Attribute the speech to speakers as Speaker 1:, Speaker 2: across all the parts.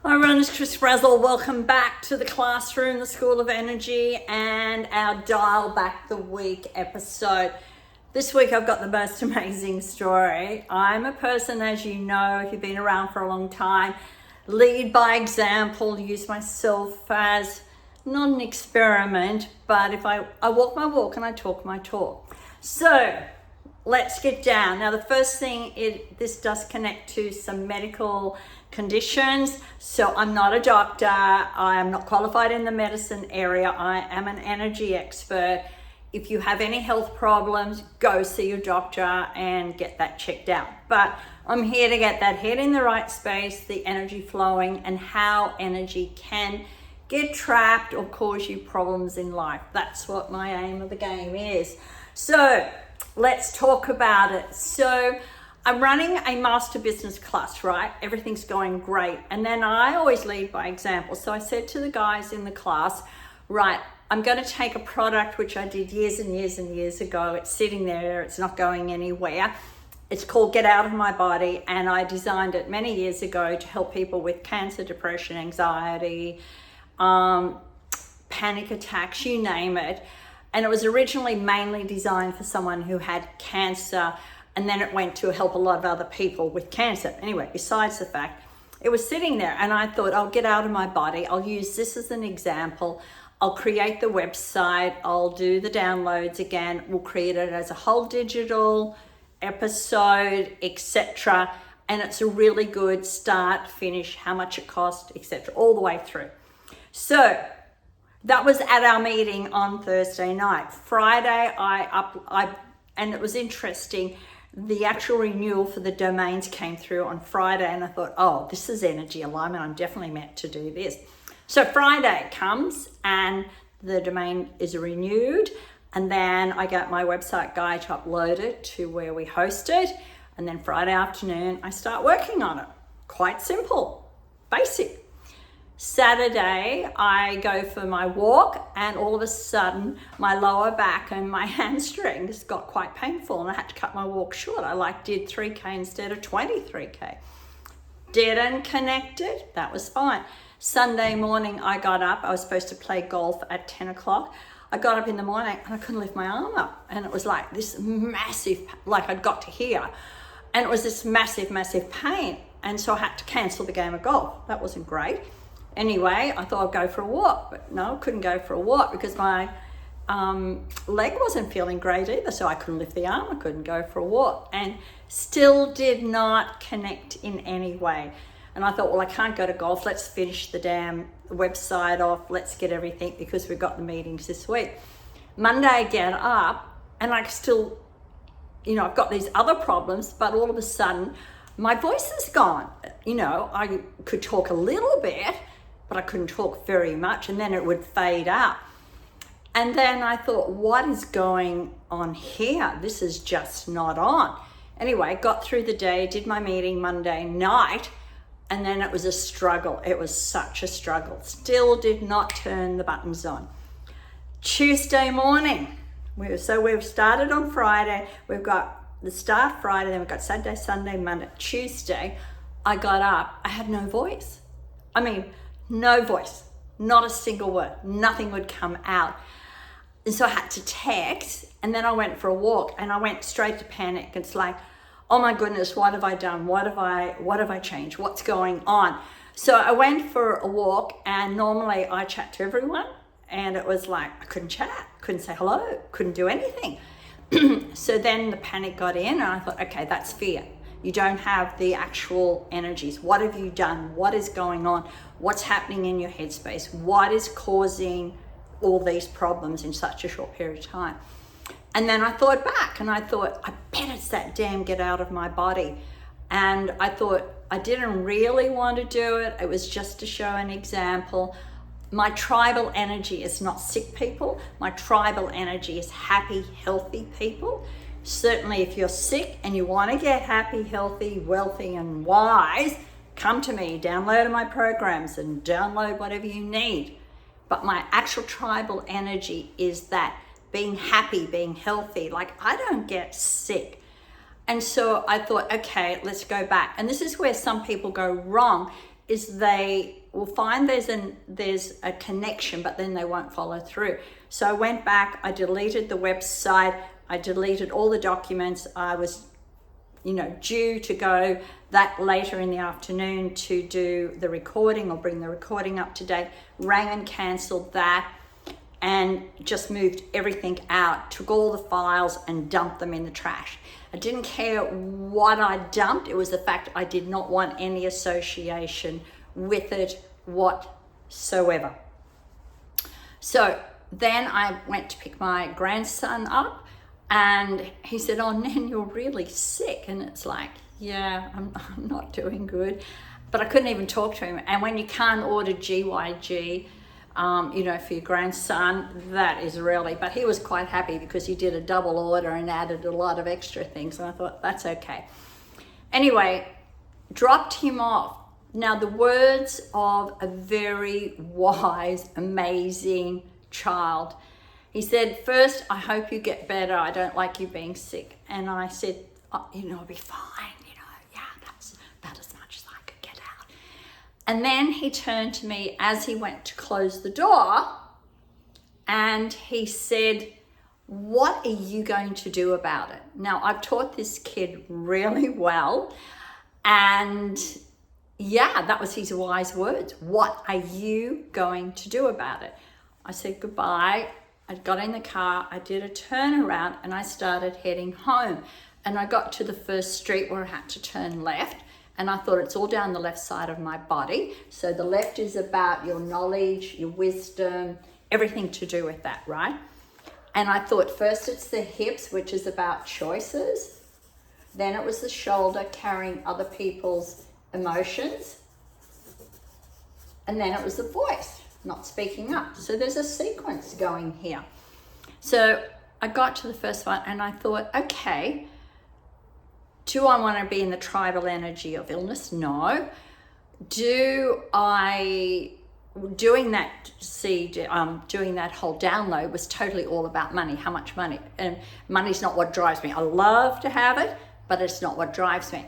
Speaker 1: Hi everyone, it's Brazel. Welcome back to the classroom, the School of Energy, and our Dial Back the Week episode. This week I've got the most amazing story. I'm a person, as you know, if you've been around for a long time, lead by example, use myself as not an experiment, but if I walk my walk and I talk my talk. So let's get down. Now the first thing, this does connect to some medical conditions. So I'm not a doctor. I am not qualified in the medicine area. I am an energy expert. If you have any health problems, go see your doctor and get that checked out. But I'm here to get that head in the right space, the energy flowing, and how energy can get trapped or cause you problems in life. That's what my aim of the game is. So let's talk about it. So I'm running a master business class, right? Everything's going great. And then I always lead by example. So I said to the guys in the class, right, I'm going to take a product which I did years and years and years ago. It's sitting there. It's not going anywhere. It's called Get Out of My Body. And I designed it many years ago to help people with cancer, depression, anxiety, panic attacks, you name it. And it was originally mainly designed for someone who had cancer, and then it went to help a lot of other people with cancer. Anyway, besides the fact, it was sitting there and I thought, I'll get out of my body. I'll use this as an example. I'll create the website. I'll do the downloads again. We'll create it as a whole digital episode, etc. And it's a really good start, finish, how much it cost, etc. all the way through. So that was at our meeting on Thursday night. Friday, and it was interesting. The actual renewal for the domains came through on Friday, and I thought, oh, this is energy alignment. I'm definitely meant to do this. So Friday comes and the domain is renewed, and then I get my website guy to upload it to where we host it. And then Friday afternoon, I start working on it. Quite simple, basic. Saturday, I go for my walk, and all of a sudden my lower back and my hamstrings got quite painful, and I had to cut my walk short. I did 3K instead of 23K. Didn't connect it, that was fine. Sunday morning I got up, I was supposed to play golf at 10 o'clock. I got up in the morning and I couldn't lift my arm up, and it was like this massive, like I'd got to here, and it was this massive, massive pain. And so I had to cancel the game of golf. That wasn't great. Anyway, I thought I'd go for a walk, but no, I couldn't go for a walk because my leg wasn't feeling great either. So I couldn't lift the arm, I couldn't go for a walk, and still did not connect in any way. And I thought, well, I can't go to golf. Let's finish the damn website off. Let's get everything, because we've got the meetings this week. Monday, I get up and I still, I've got these other problems, but all of a sudden my voice is gone. I could talk a little bit, but I couldn't talk very much, and then it would fade out. And then I thought, what is going on here? This is just not on. Anyway, got through the day, did my meeting Monday night, and then it was a struggle. It was such a struggle. Still did not turn the buttons on. Tuesday morning, we've started on Friday. We've got the start Friday, then we've got Saturday, Sunday, Monday, Tuesday. I got up, I had no voice. No voice, not a single word, nothing would come out. And so I had to text, and then I went for a walk, and I went straight to panic. It's like, oh my goodness, what have I done? What have I changed? What's going on? So I went for a walk, and normally I chat to everyone, and it was like, I couldn't chat, couldn't say hello, couldn't do anything. So then the panic got in, and I thought, okay, that's fear. You don't have the actual energies. What have you done? What is going on? What's happening in your headspace? What is causing all these problems in such a short period of time? And then I thought back, and I thought, I bet it's that damn get out of my body. And I thought, I didn't really want to do it. It was just to show an example. My tribal energy is not sick people. My tribal energy is happy, healthy people. Certainly if you're sick and you want to get happy, healthy, wealthy, and wise, come to me, download my programs and download whatever you need. But my actual tribal energy is that being happy, being healthy. Like, I don't get sick. And so I thought, okay, let's go back. And this is where some people go wrong, is they will find there's a connection, but then they won't follow through. So I went back, I deleted the website, I deleted all the documents. I was, due to go that later in the afternoon to do the recording or bring the recording up to date, rang and cancelled that, and just moved everything out, took all the files and dumped them in the trash. I didn't care what I dumped. It was the fact I did not want any association with it whatsoever. So then I went to pick my grandson up, and he said, "Oh, Nan, you're really sick." And it's like, yeah, I'm not doing good. But I couldn't even talk to him. And when you can't order GYG, for your grandson, that is really, but he was quite happy because he did a double order and added a lot of extra things. And I thought, that's okay. Anyway, dropped him off. Now, the words of a very wise, amazing child. He said, "First, I hope you get better. I don't like you being sick." And I said, "Oh, I'll be fine. That's about as much as I could get out." And then he turned to me as he went to close the door, and he said, "What are you going to do about it?" Now, I've taught this kid really well, and yeah, that was his wise words. What are you going to do about it? I said goodbye. I got in the car, I did a turnaround, and I started heading home. And I got to the first street where I had to turn left, and I thought it's all down the left side of my body. So the left is about your knowledge, your wisdom, everything to do with that, right? And I thought first it's the hips, which is about choices. Then it was the shoulder, carrying other people's emotions. And then it was the voice, not speaking up. So there's a sequence going here. So I got to the first one and I thought, okay, do I want to be in the tribal energy of illness? No. Doing that whole download was totally all about money. How much money? And money's not what drives me. I love to have it, but it's not what drives me.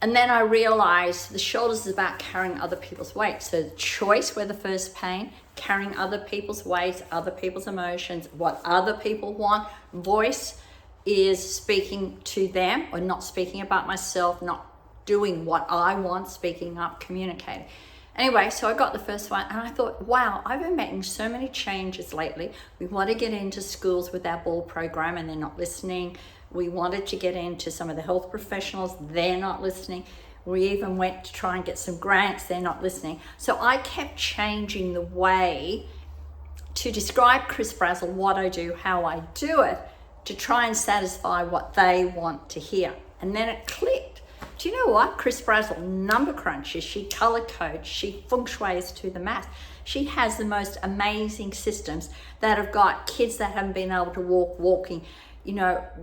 Speaker 1: And then I realized the shoulders is about carrying other people's weight. So the choice were the first pain, carrying other people's weight, other people's emotions, what other people want. Voice is speaking to them, or not speaking about myself, not doing what I want, speaking up, communicating. Anyway, so I got the first one and I thought, wow, I've been making so many changes lately. We want to get into schools with our ball program and they're not listening. We wanted to get into some of the health professionals, they're not listening. We even went to try and get some grants, they're not listening. So I kept changing the way to describe Chris Brazel, what I do, how I do it, to try and satisfy what they want to hear. And then it clicked. Do you know what? Chris Brazel number crunches, she color codes, she feng shuis to the math. She has the most amazing systems that have got kids that haven't been able to walking.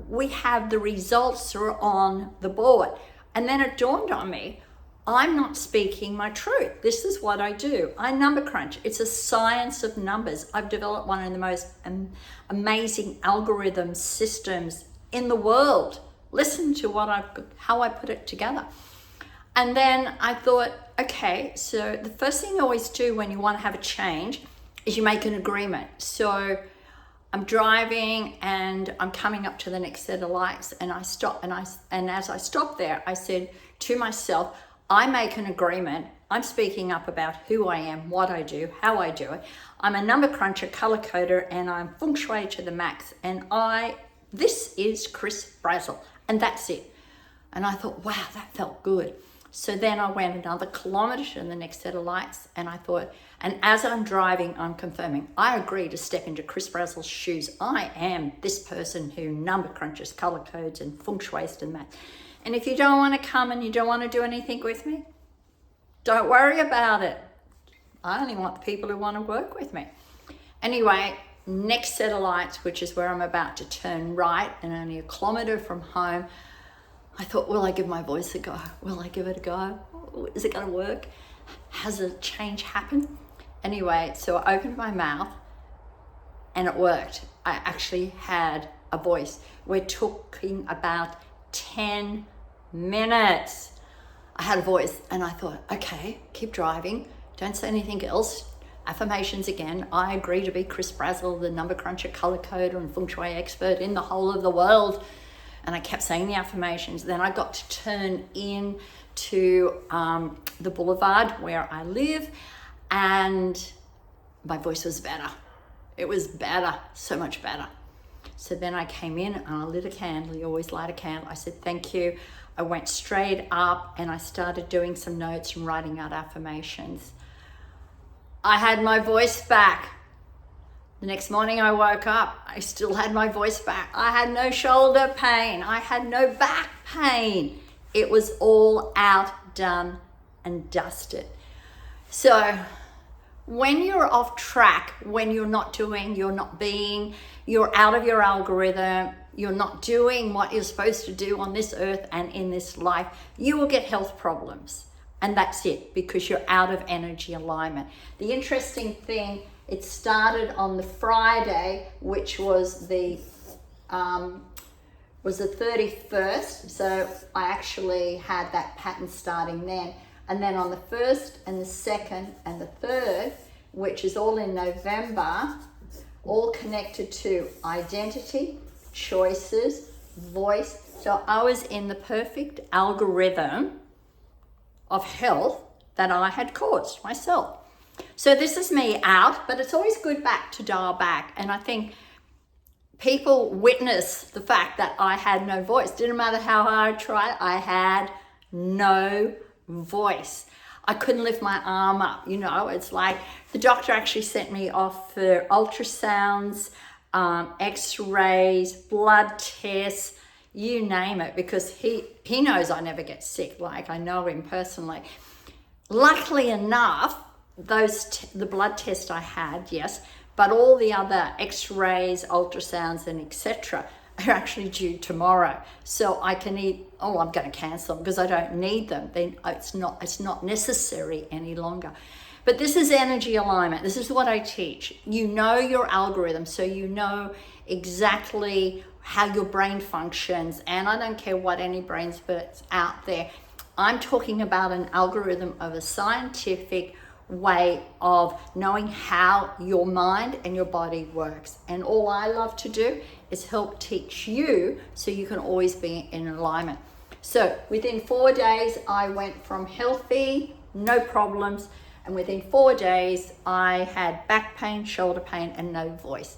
Speaker 1: We have the results are on the board. And then it dawned on me, I'm not speaking my truth. This is what I do. I number crunch. It's a science of numbers. I've developed one of the most amazing algorithm systems in the world. Listen to how I put it together. And then I thought, okay, so the first thing you always do when you want to have a change is you make an agreement. So I'm driving and I'm coming up to the next set of lights and I stop and as I stop there, I said to myself, I make an agreement. I'm speaking up about who I am, what I do, how I do it. I'm a number cruncher, color coder, and I'm feng shui to the max. And this is Chris Brazel, and that's it. And I thought, wow, that felt good. So then I went another kilometer to the next set of lights, and I thought, and as I'm driving, I'm confirming, I agree to step into Chris Brazel's shoes. I am this person who number crunches, color codes, and feng shuis to the max. And if you don't want to come and you don't want to do anything with me, don't worry about it. I only want the people who want to work with me. Anyway, next set of lights, which is where I'm about to turn right and only a kilometer from home, I thought, will I give my voice a go? Will I give it a go? Is it going to work? Has a change happened? Anyway, so I opened my mouth and it worked. I actually had a voice. We're talking about 10 minutes. I had a voice and I thought, okay, keep driving. Don't say anything else. Affirmations again. I agree to be Chris Brazel, the number cruncher, color coder, and feng shui expert in the whole of the world. And I kept saying the affirmations. Then I got to turn in to the boulevard where I live, and my voice was better. It was better, so much better. So then I came in and I lit a candle. You always light a candle. I said, thank you. I went straight up and I started doing some notes and writing out affirmations. I had my voice back. The next morning I woke up, I still had my voice back. I had no shoulder pain. I had no back pain. It was all out, done, and dusted. So when you're off track, when you're not doing, you're not being, you're out of your algorithm, you're not doing what you're supposed to do on this earth and in this life, you will get health problems. And that's it, because you're out of energy alignment. The interesting thing, it started on the Friday, which was the 31st. So I actually had that pattern starting then. And then on the 1st and the 2nd and the 3rd, which is all in November, all connected to identity, choices, voice. So I was in the perfect algorithm of health that I had caused myself. So this is me out, but it's always good back to dial back. And I think people witness the fact that I had no voice. Didn't matter how hard I tried, I had no voice. I couldn't lift my arm up. It's like the doctor actually sent me off for ultrasounds, x-rays, blood tests, you name it, because he knows I never get sick. Like, I know him personally. Luckily enough, the blood test I had, yes, but all the other x-rays, ultrasounds, and etc. are actually due tomorrow. So I can I'm going to cancel them because I don't need them. Then it's not necessary any longer. But this is energy alignment. This is what I teach. You know your algorithm, so you know exactly how your brain functions. And I don't care what any brain experts out there. I'm talking about an algorithm of a scientific way of knowing how your mind and your body works. And all I love to do is help teach you so you can always be in alignment. So within 4 days, I went from healthy, no problems, and within 4 days, I had back pain, shoulder pain, and no voice.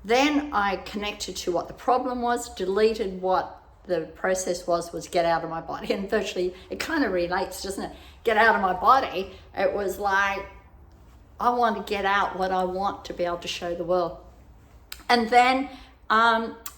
Speaker 1: Then I connected to what the problem was, deleted what the process was get out of my body. And virtually, it kind of relates, doesn't it? Get out of my body. It was like, I want to get out what I want to be able to show the world. And then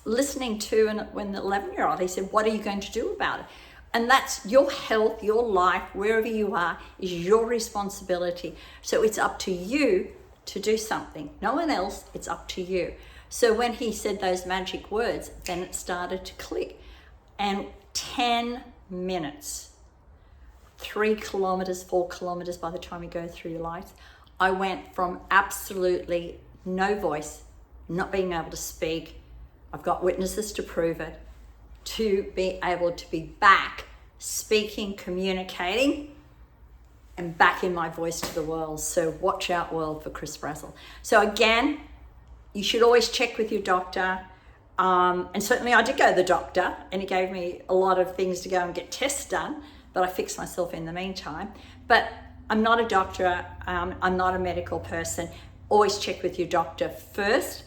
Speaker 1: listening to, when the 11-year-old, he said, what are you going to do about it? And that's your health, your life, wherever you are, is your responsibility. So it's up to you to do something. No one else, it's up to you. So when he said those magic words, then it started to click. And 10 minutes, 3 kilometers, 4 kilometers by the time you go through your lights, I went from absolutely no voice, not being able to speak, I've got witnesses to prove it, to be able to be back speaking, communicating, and back in my voice to the world. So watch out, world, for Chris Brazel. So again, you should always check with your doctor. And certainly I did go to the doctor, and he gave me a lot of things to go and get tests done, but I fixed myself in the meantime. But I'm not a doctor, I'm not a medical person. Always check with your doctor first,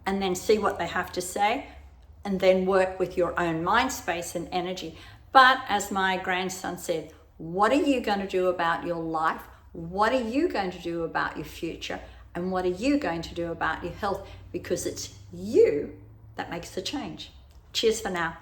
Speaker 1: and then see what they have to say, and then work with your own mind space and energy. But as my grandson said, what are you going to do about your life? What are you going to do about your future? And what are you going to do about your health? Because it's you that makes the change. Cheers for now.